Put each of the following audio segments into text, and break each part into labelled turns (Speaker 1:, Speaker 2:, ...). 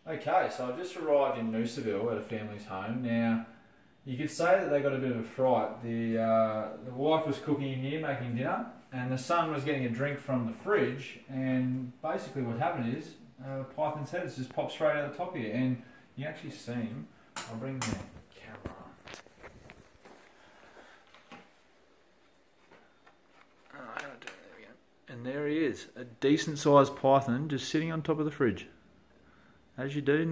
Speaker 1: Okay, so I've just arrived in Noosaville at a family's home. Now, you could say that they got a bit of a fright. The wife was cooking in here, making dinner, and the son was getting a drink from the fridge, and basically what happened is Python's head has just popped straight out the top here, and you actually see him. I'll bring the camera on. There we go. And there he is, a decent sized python just sitting on top of the fridge. As you do,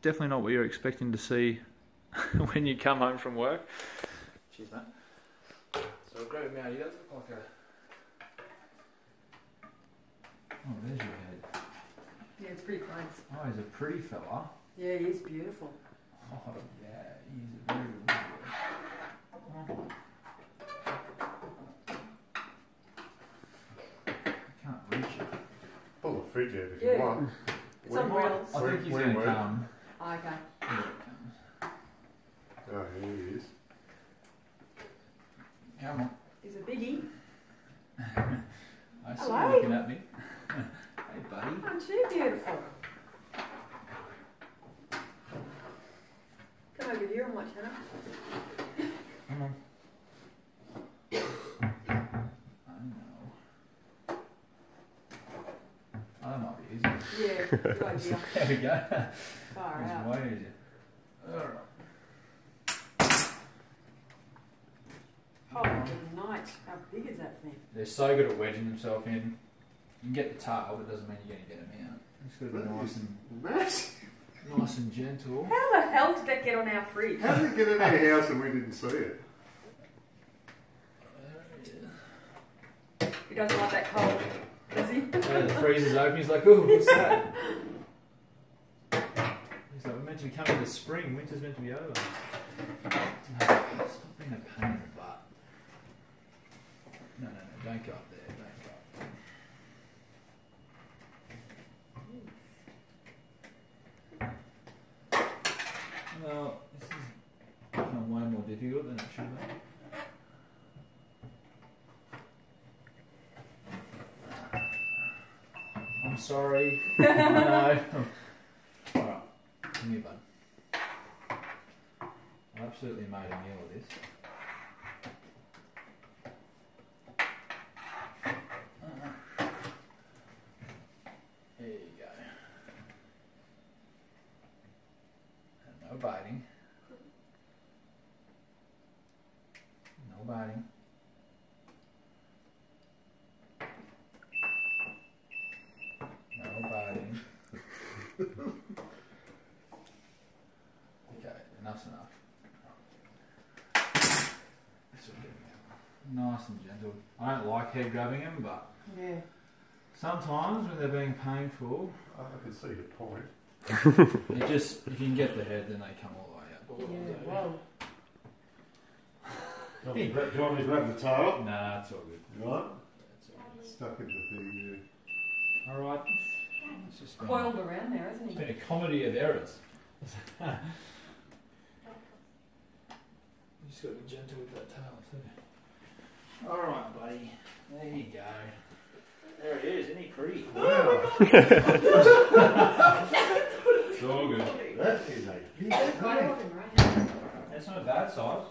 Speaker 1: definitely not what you're expecting to see when you come home from work. Cheers, mate. So I'll grab him out. He does look like a... Oh, there's your head.
Speaker 2: Yeah, it's pretty close.
Speaker 1: Oh, he's a pretty fella.
Speaker 2: Yeah, he's beautiful.
Speaker 1: Oh, yeah, he's a very good boy. I can't reach it.
Speaker 3: Pull the fridge out if
Speaker 2: Yeah.
Speaker 3: you want.
Speaker 2: It's on rails.
Speaker 1: I think he's going to come.
Speaker 2: Oh, okay.
Speaker 1: Here it comes.
Speaker 3: Oh, here he is.
Speaker 1: Come on.
Speaker 2: He's a biggie.
Speaker 1: I see
Speaker 2: Hello.
Speaker 1: you looking at me. Hey, buddy.
Speaker 2: Aren't you beautiful? Come over here and watch Hannah.
Speaker 1: Come on. I know. That might be easy.
Speaker 2: Yeah, good idea.
Speaker 1: There we go.
Speaker 2: Far
Speaker 1: It's
Speaker 2: out.
Speaker 1: way easier. Alright.
Speaker 2: Oh, good night. How big is that thing?
Speaker 1: They're so good at wedging themselves in. You can get the tail, but it doesn't mean you're going to get them out. It's got to be nice and gentle.
Speaker 2: How the hell did that get on our fridge?
Speaker 3: How did it get in our house and we didn't see it?
Speaker 2: He doesn't like that cold, does he?
Speaker 1: The freezer's open. He's like, "Ooh, what's that?" He's like, "We're meant to be coming to spring. Winter's meant to be over." Stop being a pain in the butt. No, don't go up there. Don't go up there. Well, this is become way more difficult than it should be. I'm sorry. I know. Alright, come here, bud. I absolutely made a meal of this. There you go. And no biting. No biting. No biting. Okay, enough's enough. This will get him out. Nice and gentle. I don't like head grabbing them, but
Speaker 2: Yeah.
Speaker 1: sometimes when they're being painful,
Speaker 3: I can see your point.
Speaker 1: it just, if you can get the head, then they come all the way up.
Speaker 2: Yeah, well.
Speaker 3: Do you want me to grab the tail?
Speaker 1: Nah, it's all good.
Speaker 3: Right.
Speaker 1: It's all good.
Speaker 3: Stuck into the
Speaker 1: Alright. It's just been,
Speaker 2: Coiled around there, hasn't
Speaker 1: it's
Speaker 2: he?
Speaker 1: been a comedy of errors. You just got to be gentle with that tail too. Alright, buddy. There you go. There it is, isn't he pretty?
Speaker 3: Wow.
Speaker 1: It's all good.
Speaker 3: That is a big
Speaker 2: Right
Speaker 3: thing.
Speaker 2: off him, right?
Speaker 1: That's not a bad size.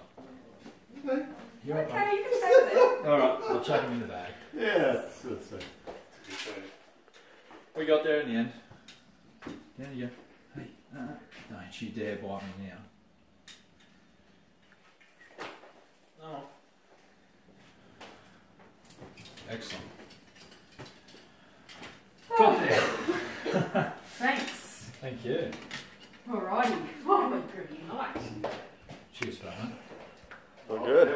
Speaker 3: Okay.
Speaker 2: Okay, you can stay there.
Speaker 1: Alright, I'll chuck him in the bag.
Speaker 3: Yeah, that's it.
Speaker 1: We got there in the end. There you go. Hey, don't you dare bite me now. Oh. Excellent. Got there.
Speaker 2: Thanks.
Speaker 1: Thank you.
Speaker 2: Alrighty. Oh, good night.
Speaker 1: Cheers, fella.
Speaker 3: Well, good.